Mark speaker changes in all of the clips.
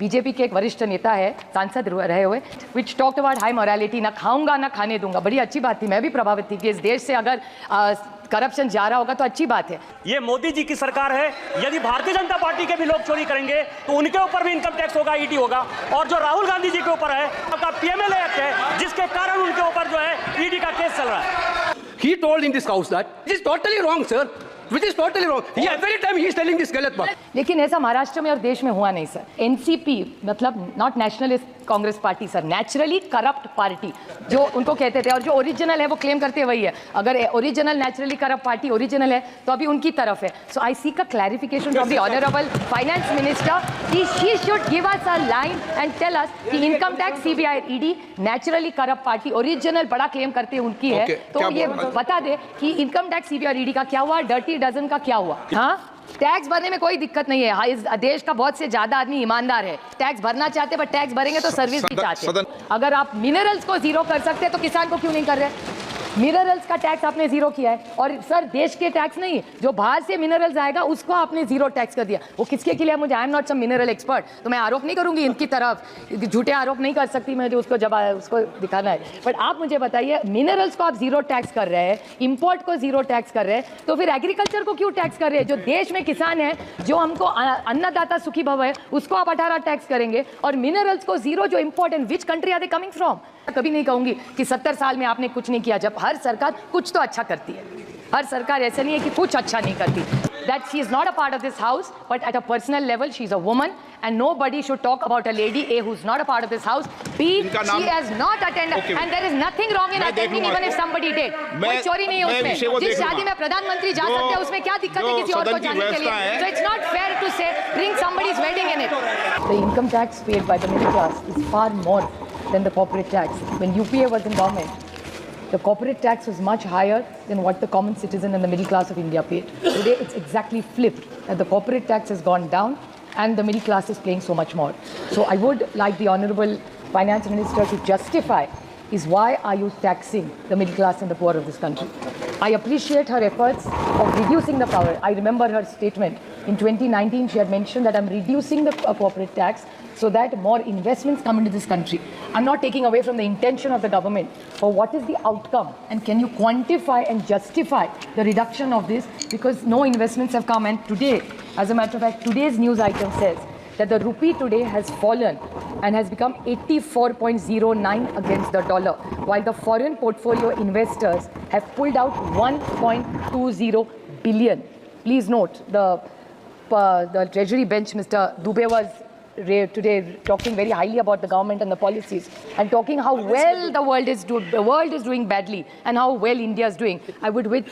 Speaker 1: BJP के एक वरिष्ठ नेता है, सांसद रहे हुए, विच टॉक्ड अबाउट हाई मोरालिटी, ना खाऊंगा ना खाने दूंगा। बड़ी अच्छी बात थी, मैं भी प्रभावित थी कि इस देश से अगर करप्शन जा रहा होगा तो अच्छी बात है।
Speaker 2: ये मोदी जी की सरकार है, यदि भारतीय जनता पार्टी के भी लोग चोरी करेंगे तो उनके ऊपर भी इनकम टैक्स होगा, ईडी होगा। और जो राहुल गांधी जी के ऊपर है, आपका पीएमएलए एक्ट है, जिसके कारण उनके ऊपर जो है ईडी का केस चल रहा है।
Speaker 3: He told in this house that it is totally wrong, sir. Which is totally wrong. He every time he is telling this गलत बात।
Speaker 1: लेकिन ऐसा महाराष्ट्र में और देश में हुआ नहीं सर। एनसीपी मतलब not nationalist Congress party sir, naturally corrupt party जो उनको कहते थे, और जो ओरिजिनल है वो क्लेम करते वही है। अगर original naturally corrupt party original है तो अभी उनकी तरफ है। So I seek a clarification from the honourable finance minister कि she should give us a line and tell us कि income tax, CBI, ED naturally corrupt party original बड़ा claim करते उनकी है। तो ये बता दे कि इनकम टैक्स, सीबीआई, ईडी का क्या हुआ, डर्टी डजन का क्या हुआ। हाँ, टैक्स भरने में कोई दिक्कत नहीं है। इस देश का बहुत से ज्यादा आदमी ईमानदार है, टैक्स भरना चाहते हैं, बट टैक्स भरेंगे तो सर्विस भी चाहते हैं। अगर आप मिनरल्स को जीरो कर सकते हैं तो किसान को क्यों नहीं कर रहे? मिनरल्स का टैक्स आपने जीरो किया है, और सर देश के टैक्स नहीं, जो बाहर से मिनरल्स आएगा उसको आपने जीरो टैक्स कर दिया। वो किसके लिए? मुझे I am not some mineral expert, तो मैं आरोप नहीं करूंगी इनकी तरफ, झूठे आरोप नहीं कर सकती मैं, जो उसको जब उसको दिखाना है। बट आप मुझे बताइए, मिनरल्स को आप जीरो टैक्स कर रहे हैं, इंपोर्ट को जीरो टैक्स कर रहे हैं, तो फिर एग्रीकल्चर को क्यों टैक्स कर रहे हैं? जो देश में किसान है, जो हमको अन्नदाता सुखी भव है, उसको आप 18 टैक्स करेंगे, और मिनरल्स को जीरो। जो import, and which country are they coming from? कभी नहीं कहूंगी कि 70 साल में आपने कुछ नहीं किया, जब हर सरकार कुछ तो अच्छा करती है। हर सरकार ऐसा नहीं है कि कुछ अच्छा नहीं करती। That she is not a part of this house, but at a personal level, she is a woman, and nobody should talk about a lady A who's not a part of this house. B, she has not attended, and there is nothing wrong in attending even if somebody did. कोई चोरी नहीं है उसमें। जिस शादी में प्रधानमंत्री जा सकते हैं उसमें क्या दिक्कत है किसी और को जाने के लिए? So it's not fair to say bring somebody's wedding in it. The income tax paid by the middle class is far more than the corporate tax. When UPA was in government, the corporate tax was much higher than what the common citizen and the middle class of India paid. Today, it's exactly flipped, that the corporate tax has gone down and the middle class is paying so much more. So I would like the Honorable Finance Minister to justify is why are you taxing the middle class and the poor of this country? I appreciate her efforts of reducing the power. I remember her statement. In 2019, she had mentioned that I'm reducing the corporate tax so that more investments come into this country. I'm not taking away from the intention of the government, but what is the outcome? And can you quantify and justify the reduction of this? Because no investments have come. And today, as a matter of fact, today's news item says that the rupee today has fallen and has become 84.09 against the dollar, while the foreign portfolio investors have pulled out 1.20 billion. Please note, the Treasury bench, Mr. Dubey, was today talking very highly about the government and the policies, and talking how well the world is doing badly and how well India is doing. I would, with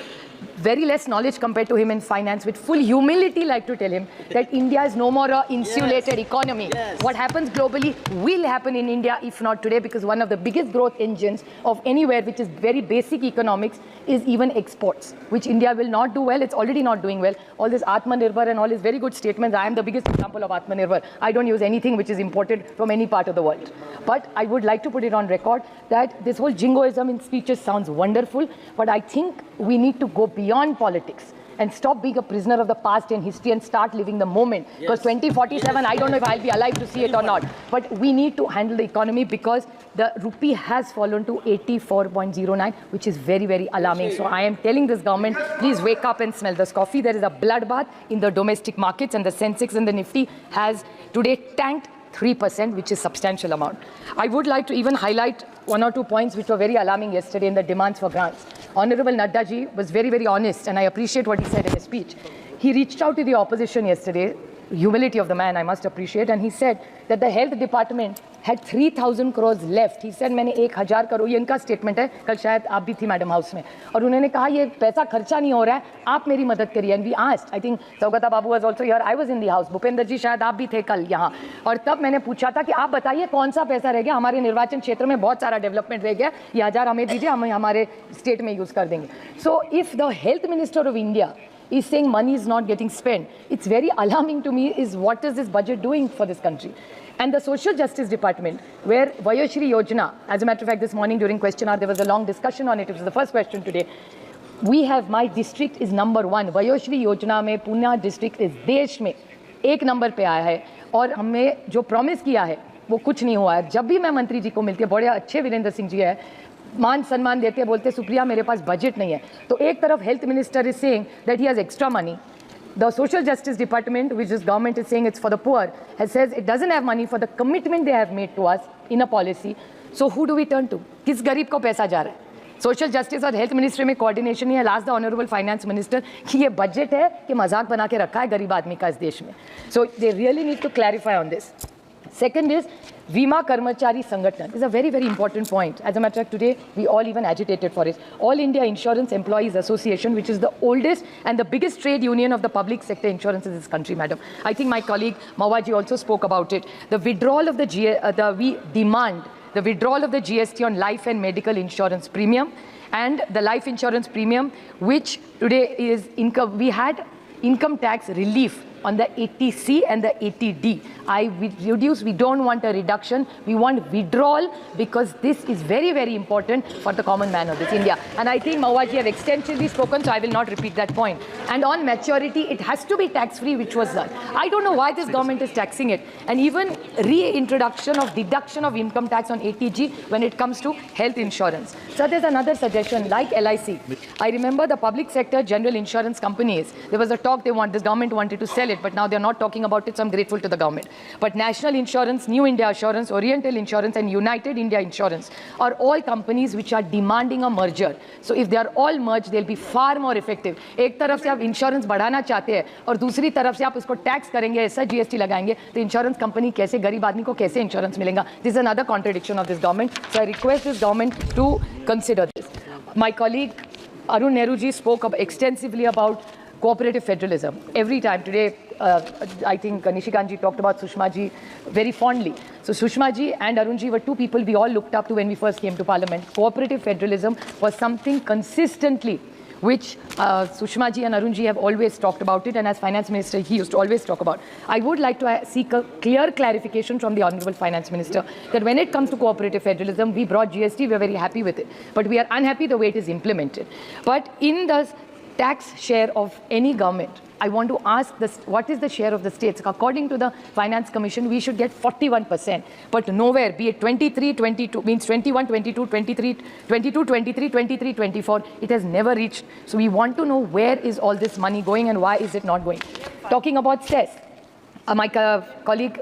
Speaker 1: very less knowledge compared to him in finance, with full humility like to tell him that India is no more a insulated economy. What happens globally will happen in India, if not today, because one of the biggest growth engines of anywhere, which is very basic economics, is even exports, which India will not do well. It's already not doing well. All this Atmanirbhar and all his very good statements, I am the biggest example of Atmanirbhar. I don't use anything which is imported from any part of the world. But I would like to put it on record that this whole jingoism in speeches sounds wonderful, but I think we need to go beyond politics and stop being a prisoner of the past and history and start living the moment. Because 2047, I don't know if I'll be alive to see it or not. But we need to handle the economy, because the rupee has fallen to 84.09, which is very, very alarming. So I am telling this government, please wake up and smell this coffee. There is a bloodbath in the domestic markets, and the Sensex and the Nifty has today tanked 3%, which is substantial amount. I would like to even highlight one or two points which were very alarming yesterday in the demands for grants. Honorable Nadda ji was very, very honest, and I appreciate what he said in his speech. He reached out to the opposition yesterday, humility of the man I must appreciate, and he said that the health department had 3,000 crores left. He said मैंने 1,000 करोड़, ये इनका statement है, कल शायद आप भी थी madam house में, और उन्होंने कहा ये पैसा खर्चा नहीं हो रहा है, आप मेरी मदद करिए. And we asked, I think Saugata babu was also here, I was in the house, Bhupendra ji शायद आप भी थे कल यहाँ, और तब मैंने पूछा था कि आप बताइए कौन सा पैसा रह गया, हमारे निर्वाचन क्षेत्र में बहुत सारा डेवलपमेंट रह गया, ये 1,000 हमें दीजिए, हम हमारे स्टेट में यूज़ कर देंगे. So if the health minister of India is saying money is not getting spent, it's very alarming to me. Is what is this budget doing for this country? And the Social Justice Department, where Vayashri Yojana, as a matter of fact, this morning during question hour, there was a long discussion on it. It was the first question today. We have, my district is number 1. Vayashri Yojana में Pune district is देश में एक number पे आया है. और हमें जो प्रॉमिस किया है वो कुछ नहीं हुआ है। जब भी मैं मंत्री जी को मिलती है, बड़े अच्छे वीरेंद्र सिंह जी है, मान सम्मान देते हैं, बोलते सुप्रिया मेरे पास बजट नहीं है। तो एक तरफ health minister is saying that he has extra money, the social justice department, which this government is saying it's for the poor, has says it doesn't have money for the commitment they have made to us in a policy. So who do we turn to? किस गरीब को पैसा जा रहा है? Social justice और health ministry में coordination नहीं है। Last the honourable finance minister कि ये बजट है कि मजाक बना के रखा है गरीब आदमी का इस देश में। So they really need to clarify on this. Second is Vima Karmachari Sangathan. This is a very, very important point. As a matter of fact, today we all even agitated for it. All India Insurance Employees Association, which is the oldest and the biggest trade union of the public sector insurance in this country, madam. I think my colleague Mawaji also spoke about it. The withdrawal of we demand the withdrawal of the GST on life and medical insurance premium, and the life insurance premium, which today is income. We had income tax relief on the 80C and the 80D. We don't want a reduction, we want withdrawal, because this is very, very important for the common man of this India. And I think Mawaji have extensively spoken, so I will not repeat that point. And on maturity, it has to be tax-free, which was done. I don't know why this government is taxing it. And even reintroduction of deduction of income tax on 80G when it comes to health insurance. So there's another suggestion, like LIC. I remember the public sector general insurance companies, there was a talk this government wanted to sell it, but now they're not talking about it, so I'm grateful to the government. But National Insurance, New India Assurance, Oriental Insurance and United India Insurance are all companies which are demanding a merger. So if they are all merged, they'll be far more effective. एक तरफ से आप insurance बढ़ाना चाहते हैं और दूसरी तरफ से आप उसको टैक्स करेंगे, ऐसा GST लगाएंगे, तो इंश्योरेंस कंपनी कैसे, गरीब आदमी को कैसे इंश्योरेंस मिलेगा? This is another contradiction of this government. So I request this government to consider this. My colleague Arun Nehru ji spoke extensively about cooperative federalism. Every time today, I think Nishikant ji talked about Sushma ji very fondly. So Sushma ji and Arun ji were two people we all looked up to when we first came to Parliament. Cooperative federalism was something consistently which Sushma ji and Arun ji have always talked about it, and as Finance Minister he used to always talk about. I would like to seek a clear clarification from the Honourable Finance Minister that when it comes to cooperative federalism, we brought GST, we are very happy with it, but we are unhappy the way it is implemented. But in the tax share of any government, I want to ask this, what is the share of the states? According to the Finance Commission, we should get 41%, but nowhere, be it 23, 22, means 21, 22, 23, 22, 23, 23, 24, it has never reached. So we want to know where is all this money going and why is it not going. Talking about cess, my colleague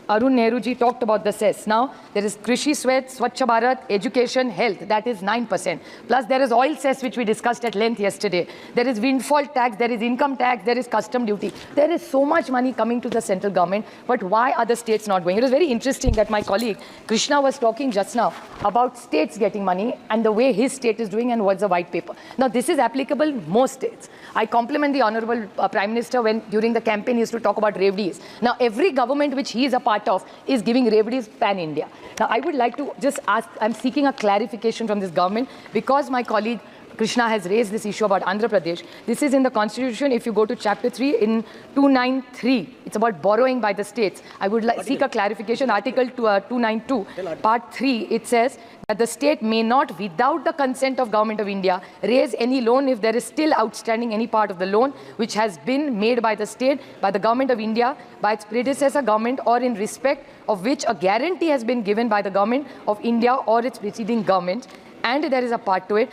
Speaker 1: Arun Nehru ji talked about the cess. Now, there is Krishi Swet, Swachh Bharat, education, health, that is 9%. Plus, there is oil cess, which we discussed at length yesterday. There is windfall tax, there is income tax, there is custom duty. There is so much money coming to the central government, but why are the states not going? It was very interesting that my colleague Krishna was talking just now about states getting money and the way his state is doing and what's the white paper. Now, this is applicable most states. I compliment the Honourable Prime Minister when during the campaign he used to talk about revenues. Now, every government which he is a part of is giving revenues pan-India. Now, I would like to just ask, I'm seeking a clarification from this government because my colleague Krishna has raised this issue about Andhra Pradesh. This is in the Constitution. If you go to Chapter 3 in 293, it's about borrowing by the states. I would seek a clarification. Article 292, Part 3, it says that the state may not, without the consent of Government of India, raise any loan if there is still outstanding any part of the loan which has been made by the state, by the Government of India, by its predecessor government, or in respect of which a guarantee has been given by the Government of India or its preceding government. And there is a part to it,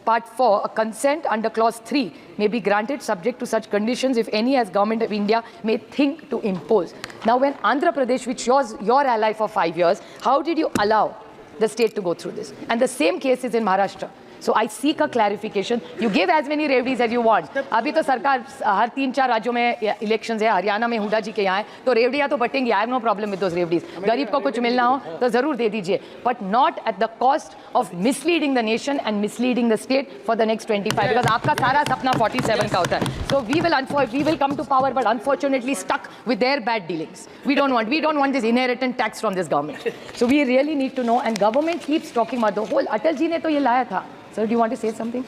Speaker 1: Part 4, a consent under Clause 3 may be granted subject to such conditions if any as Government of India may think to impose. Now, when Andhra Pradesh, which was your ally for 5 years, how did you allow the state to go through this? And the same case is in Maharashtra. So I seek a clarification. You give as many revenues as you want. अभी तो सरकार हर 3-4 राज्यों में elections है. हरियाणा में हुडा जी के यहाँ है, तो रेवड़ियाँ तो बटेंगी. I have no problem with those revenues. गरीब को कुछ मिलना हो तो ज़रूर दे दीजिए. But not at the cost of misleading the nation and misleading the state for the next 25. Because आपका सारा सपना 47 का होता है. So we will come to power, but unfortunately stuck with their bad dealings. We don't want this inheritance tax from this government. So we really need to know. And government keeps talking about the whole. Atal ji ने तो ये लाया था. Sir, do you want to say something?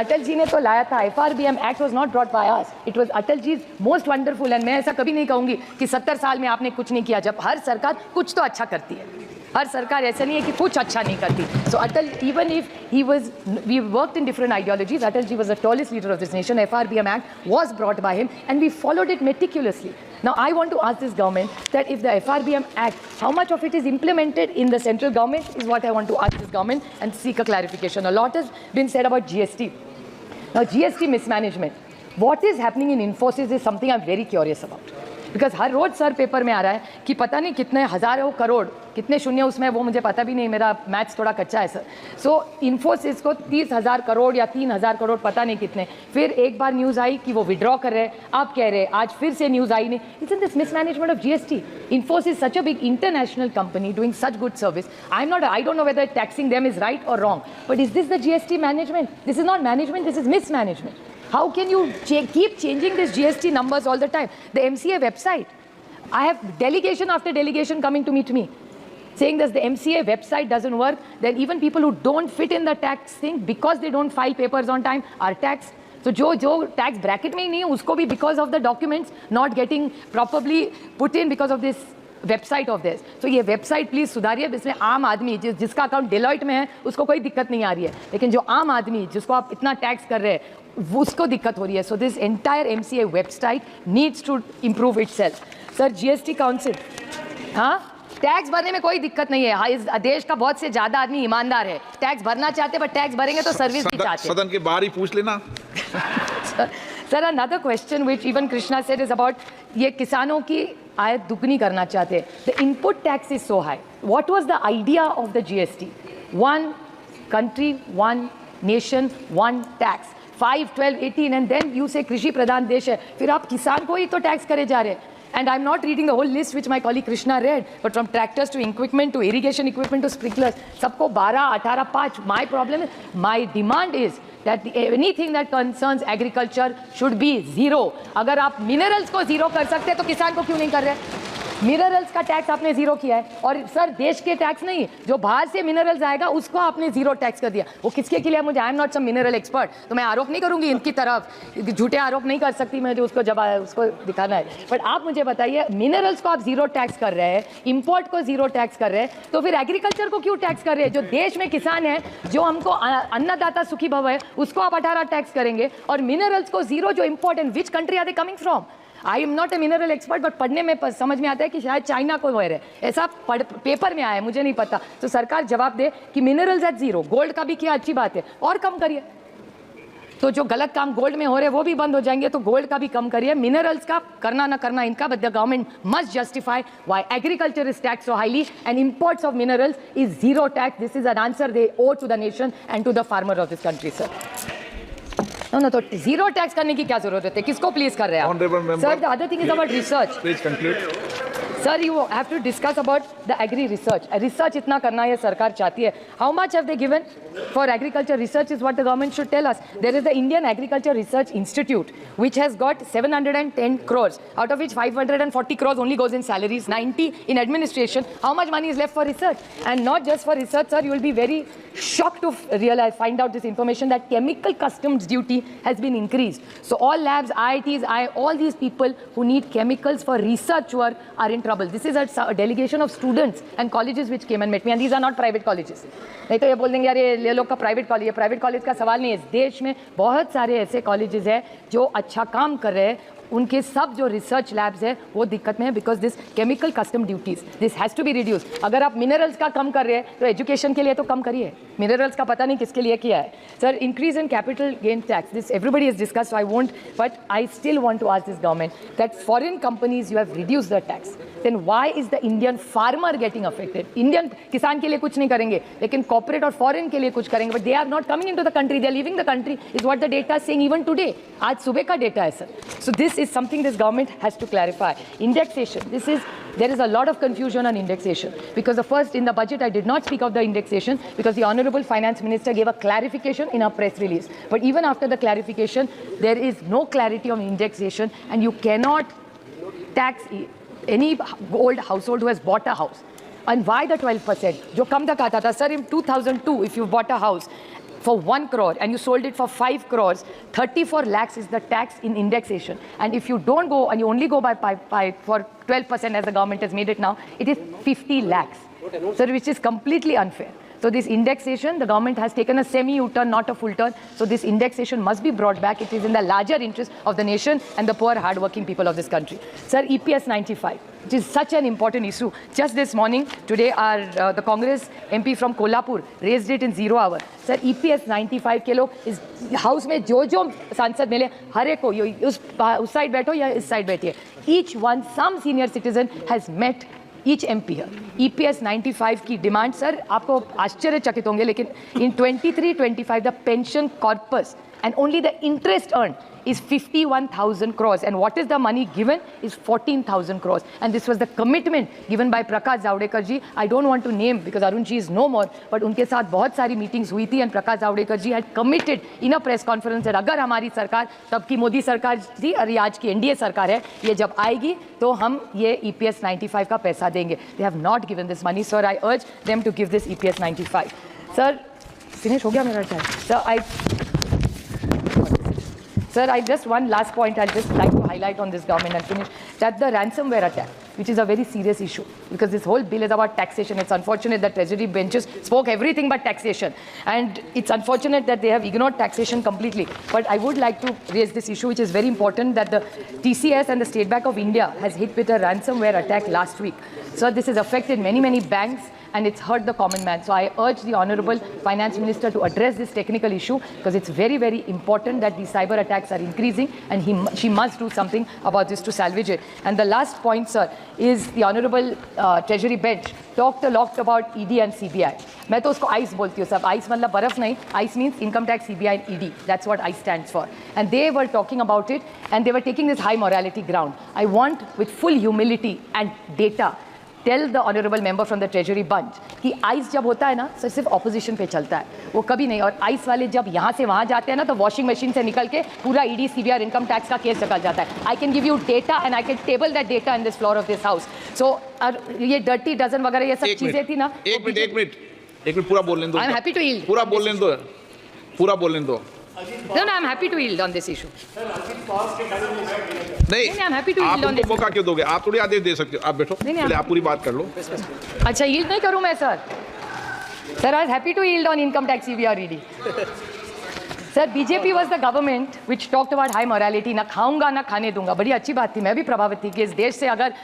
Speaker 1: Atal ji ने तो लाया था. FRBM Act was not brought by us. It was Atal ji's most wonderful. And मैं ऐसा कभी नहीं कहूँगी कि 70 साल में आपने कुछ नहीं किया. जब हर सरकार कुछ तो अच्छा करती है. हर सरकार ऐसा नहीं है कि कुछ अच्छा नहीं करती. So Atal, even if we worked in different ideologies, Atal ji was the tallest leader of this nation. FRBM Act was brought by him and we followed it meticulously. Now I want to ask this government that if the FRBM Act, how much of it is implemented in the central government is what I want to ask this government and seek a clarification. A lot has been said about GST. Now GST mismanagement. What is happening in Infosys is something I'm very curious about. Because हर रोज sir paper में आ रहा है कि पता नहीं कितने हज़ारों करोड़, कितने शून्य उसमें, वो मुझे पता भी नहीं, मेरा मैथ्स थोड़ा कच्चा है सर. सो इन्फोसिस को 30,000 करोड़ या 3,000 करोड़ पता नहीं कितने, फिर एक बार न्यूज़ आई कि वो विड्रॉ कर रहे हैं, आप कह रहे हैं, आज फिर से न्यूज़ आई नहीं. It's in this mismanagement of GST. Infosys such a big international company doing such good service. I don't know whether taxing them is right or wrong, but is this the GST management? This is not management, this is mismanagement. How can you keep changing these GST numbers all the time? The MCA website, I have delegation after delegation coming to meet me, saying that the MCA website doesn't work. Then even people who don't fit in the tax thing because they don't file papers on time are taxed. So जो tax bracket में ही नहीं है, उसको भी because of the documents not getting properly put in because of this website of this. तो ये website please सुधारिए, इसमें आम आदमी जिसका अकाउंट डिलॉयट में है उसको कोई दिक्कत नहीं आ रही है, लेकिन जो आम आदमी जिसको आप इतना टैक्स कर रहे हैं उसको दिक्कत हो रही है. So this entire MCA website needs to improve itself. Sir GST council, हाँ टैक्स भरने में कोई दिक्कत नहीं है. हाँ, इस देश का बहुत से ज़्यादा आदमी ईमानदार है, टैक्स भरना चाहते हैं, बट टैक्स भरेंगे तो सर्विस भी चाहते हैं.
Speaker 4: सदन के बाहर ही पूछ लेना.
Speaker 1: Sir another question which even Krishna said is about ये किसानों की आय दुगनी करना चाहते हैं. The input tax is so high. What was the idea of the GST? One country, one nation, one tax. 5, 12, 18 and then you say कृषि प्रधान देश है, फिर आप किसान को ही तो टैक्स करे जा रहे हैं. And I'm not reading the whole list which my colleague Krishna read, but from tractors to equipment to irrigation equipment to sprinklers, सबको 12, 18, 5. My problem is, my demand is that anything that concerns agriculture should be zero. अगर आप minerals को zero कर सकते हैं तो किसान को क्यों नहीं कर रहे? मिनरल्स का टैक्स आपने जीरो किया है, और सर देश के टैक्स नहीं, जो बाहर से मिनरल्स आएगा उसको आपने जीरो टैक्स कर दिया. वो किसके लिए है? मुझे, I am not some mineral expert, तो मैं आरोप नहीं करूंगी इनकी तरफ, झूठे आरोप नहीं कर सकती मैं, जो उसको जब उसको दिखाना है. बट आप मुझे बताइए, मिनरल्स को आप जीरो टैक्स कर रहे हैं, इंपोर्ट को जीरो टैक्स कर रहे हैं, तो फिर एग्रीकल्चर को क्यों टैक्स कर रहे हैं? जो देश में किसान है, जो हमको अन्नदाता सुखी भव है, उसको आप 18 टैक्स करेंगे, और मिनरल्स को जीरो. जो import, and which country are they coming from? I am not a mineral expert, but पढ़ने में समझ में आता है कि शायद चाइना को है, ऐसा पेपर में आया है, मुझे नहीं पता. तो सरकार जवाब दे कि मिनरल्स एट जीरो. गोल्ड का भी किया, अच्छी बात है, और कम करिए. तो जो गलत काम गोल्ड में हो रहे हैं वो भी बंद हो जाएंगे, तो गोल्ड का भी कम करिए. मिनरल्स का करना ना करना इनका, but the government must justify why agriculture is tax so highly and imports of minerals is zero tax. This is an answer they owe to the nation and to the farmer of this country. Sir No, तो zero tax करने की क्या जरूरत है? किसको please कर रहे हैं? Sir, the other thing is about research.
Speaker 4: Please conclude.
Speaker 1: Sir, you have to discuss about the agri research. Research इतना करना ये सरकार चाहती है. How much have they given for agriculture research is what the government should tell us. There is the Indian Agriculture Research Institute, which has got 710 crores, out of which 540 crores only goes in salaries, 90 in administration. How much money is left for research? And not just for research, sir, you will be very shocked to find out this information that chemical customs duty has been increased. So all labs, IITs, all these people who need chemicals for research work are in trouble. This is a delegation of students and colleges which came and met me, and these are not private colleges. नहीं तो ये बोल देंगे यार ये लोग का private college है. प्राइवेट कॉलेज का सवाल नहीं है. इस देश में बहुत सारे ऐसे कॉलेजेस हैं जो अच्छा काम कर रहे हैं, उनके सब जो रिसर्च लैब्स है वो दिक्कत में है because this chemical custom duties this has to be reduce. अगर आप मिनरल्स का कम कर रहे हैं तो एजुकेशन के लिए तो कम करिए. मिनरल्स का पता नहीं किसके लिए किया है. Sir, increase in capital gain tax, this everybody is discuss, so I won't, but I still want to ask this government that foreign companies you have reduce the tax, then why is the Indian farmer getting affected? Indian किसान के लिए कुछ नहीं करेंगे, लेकिन corporate और foreign के लिए कुछ करेंगे, but they are not coming into the country, they are leaving the country, is what the data is saying even today. आज सुबह का डेटा है sir. So this is something this government has to clarify. Indexation, there is a lot of confusion on indexation, because the first in the budget I did not speak of the indexation because the honorable finance minister gave a clarification in a press release, but even after the clarification there is no clarity on indexation, and you cannot tax any old household who has bought a house. And why the 12%? जो कम तक आता था sir, in 2002 if you bought a house for 1 crore and you sold it for 5 crores, 34 lakhs is the tax in indexation. And if you don't go and you only go by for 12% as the government has made it now, it is 50 lakhs. So which is completely unfair. So this indexation, the government has taken a semi-U-turn, not a full turn. So this indexation must be brought back. It is in the larger interest of the nation and the poor, hard-working people of this country. Sir, EPS 95, which is such an important issue. Just this morning, today, the Congress MP from Kolhapur raised it in 0 hour. Sir, EPS 95 के लोग इस house में जो सांसद मिले, हर एक को उस साइड बैठो या इस साइड बैठिए. Each one, some senior citizen has met each MP here. EPS 95 की डिमांड सर आपको आश्चर्यचकित होंगे, लेकिन in 23-25 the pension corpus and only the interest earned is 51,000 crores, and what is the money given is 14,000 crores, and this was the commitment given by Prakash Javadekar ji. I don't want to name because Arun ji is no more, but उनके साथ बहुत सारी meetings हुई थी and Prakash Javadekar ji had committed in a press conference that अगर हमारी सरकार, तब की मोदी सरकार थी और ये आज की NDA सरकार है, ये जब आएगी तो हम ये EPS 95 का पैसा देंगे. They have not given this money, sir. I urge them to give this EPS 95. Sir, finish हो गया मेरा time. Sir, I just one last point I'll just like to highlight on this government and finish, that the ransomware attack, which is a very serious issue, because this whole bill is about taxation. It's unfortunate that Treasury benches spoke everything but taxation, and it's unfortunate that they have ignored taxation completely. But I would like to raise this issue, which is very important, that the TCS and the State Bank of India has hit with a ransomware attack last week. So this has affected many banks, and it's hurt the common man. So I urge the Honorable Finance Minister to address this technical issue, because it's very important that these cyber attacks are increasing, and she must do something about this to salvage it. And the last point, sir, is the Honorable Treasury Bench talked a lot about ED and CBI. मैं तो उसको ICE बोलती हूँ सब. ICE मतलब बर्फ नहीं. ICE means Income Tax, CBI and ED. That's what ICE stands for. And they were talking about it, and they were taking this high morality ground. I want, with full humility and data, tell the honorable member from the Treasury bunch कि ice जब होता है ना, sir सिर्फ opposition पे चलता है, वो कभी नहीं. और आइस वाले जब यहाँ से वहाँ जाते हैं ना, तो वॉशिंग मशीन से निकल के पूरा ED, CBI और इनकम टैक्स का केस निकल जाता है. I can give you data and I can table that data in this floor of this house. So ये डर्टी डजन वगैरह ये सब चीजें थी ना.
Speaker 4: एक मिनट पूरा बोलने दो.
Speaker 1: I am happy to yield.
Speaker 4: पूरा बोलने दो.
Speaker 1: No, I'm happy to yield on this issue.
Speaker 4: नहीं,
Speaker 1: I'm happy to yield on this.
Speaker 4: आप मौका क्यों दोगे? आप थोड़ी आदेश दे सकते हो. आप बैठो, पहले आप पूरी बात कर लो.
Speaker 1: अच्छा, yield नहीं करूँ मैं sir. Sir, I was happy to yield on income tax, CBI or ED. Sir, BJP was the government which talked about high morality. ना खाऊंगा ना खाने दूंगा. बड़ी अच्छी बात थी. मैं भी प्रभावित थी कि इस देश से अगर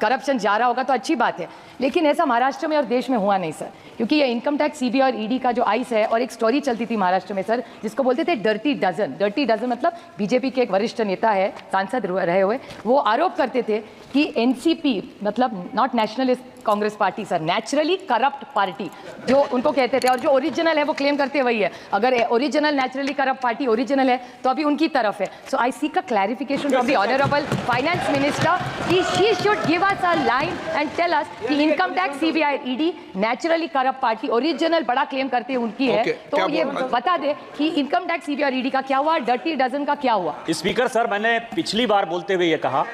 Speaker 1: करप्शन जा रहा होगा तो अच्छी बात है, लेकिन ऐसा महाराष्ट्र में और देश में हुआ नहीं सर, क्योंकि ये इनकम टैक्स, सीबीआई और ईडी का जो आइस है, और एक स्टोरी चलती थी महाराष्ट्र में सर जिसको बोलते थे डर्टी डजन. डर्टी डजन मतलब बीजेपी के एक वरिष्ठ नेता है, सांसद रहे हुए, वो आरोप करते थे कि एनसीपी मतलब not nationalist Congress party sir, naturally corrupt party जो उनको कहते थे, और जो ओरिजिनल है वो क्लेम करते वही है. अगर original naturally corrupt party original है तो अभी उनकी तरफ है. So I seek a clarification from the honourable finance minister कि she should give us a line and tell us कि income tax, CBI, ED naturally corrupt party original बड़ा claim करते हैं उनकी है. तो ये बता दे कि इनकम टैक्स, सीबीआई और ईडी का क्या हुआ, डर्टी डजन का क्या हुआ.
Speaker 2: स्पीकर सर, मैंने पिछली बार बोलते हुए ये कहा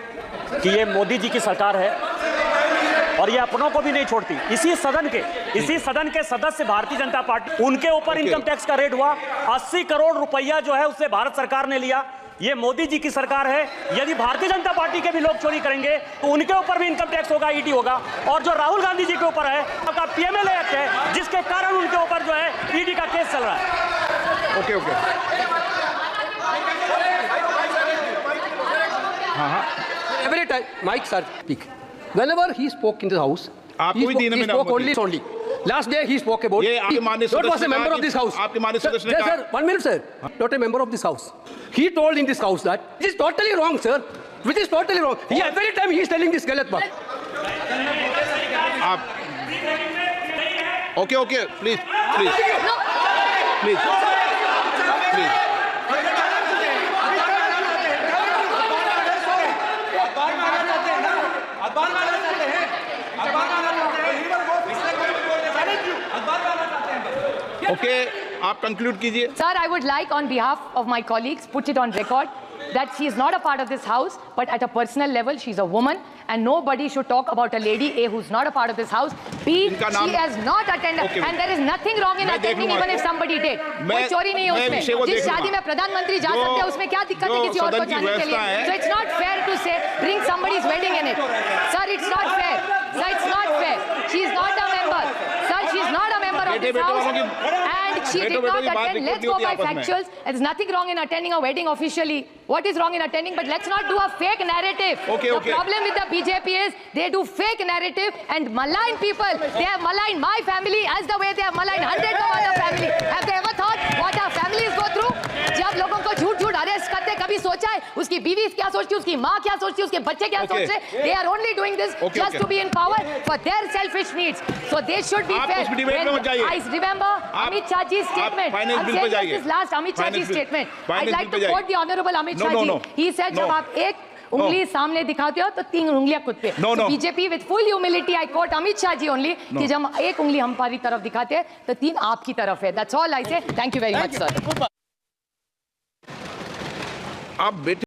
Speaker 2: कि ये मोदी जी की सरकार है और ये अपनों को भी नहीं छोड़ती. इसी सदन के सदस्य भारतीय जनता पार्टी, उनके ऊपर इनकम टैक्स का रेट हुआ. 80 करोड़ रुपया जो है उससे भारत सरकार ने लिया. ये मोदी जी की सरकार है. यदि भारतीय जनता पार्टी के भी लोग चोरी करेंगे तो उनके ऊपर भी इनकम टैक्स होगा, ईडी होगा. और जो राहुल गांधी जी के ऊपर है, आपका पीएमएलए एक्ट है, जिसके कारण उनके ऊपर जो है ईडी का केस चल रहा है.
Speaker 4: Okay.
Speaker 3: Every time, Mike sir speak. Whenever he spoke in the house, he spoke only. Last day he spoke about. Not was a member of this house. Sir, 1 minute, sir. Not a member of this house. He told in this house that it is totally wrong, sir. Which is totally wrong. Every time he is telling this galat baat.
Speaker 4: Okay. Please.
Speaker 1: Okay, आप conclude कीजिए. Sir, I would like on behalf of my colleagues put it on record that she is not a part of this house, but at a personal level, she's a woman, and nobody should talk about a lady A who's not a part of this house. B, she has not attended, and there is nothing wrong in attending, even if somebody did. कोई चोरी नहीं है उसमें. जिस शादी में प्रधानमंत्री जा सकते हैं, उसमें क्या दिक्कत है किसी और को जाने के लिए? So it's not fair to say bring somebody's wedding in it. Sir, it's not fair. Sir, it's not fair. She is not a member. Sir, she is not a member of this house, and she did not attend. Let's go by factuals. There's nothing wrong in attending a wedding officially. What is wrong in attending? But let's not do a fake narrative. The problem with the BJP is they do fake narrative and malign people. They have maligned my family as the way they have maligned hundreds of other family. Have they ever thought what our families go through? जब लोगों को झूठ arrest करते, कभी सोचा है उसकी बीवी क्या सोचती है, उसकी माँ क्या सोचती है, उसके बच्चे क्या सोच रहे हैं? They are only doing this just to be in power for their selfish needs. So they should be fair. I remember Amit Shahji's statement. I'm saying this last Amit Shahji's statement. I'd like to quote the Honorable Amit Shahji. He said, जब आप एक उंगली सामने दिखाते हो तो 3 उंगलियां खुद पे. BJP with full humility, I quote Amit Shah ji only, कि जब एक उंगली हमारी तरफ दिखाते हैं तो 3 आपकी तरफ है. दैट्स ऑल आई से. Thank you very much sir.
Speaker 4: आप बेटे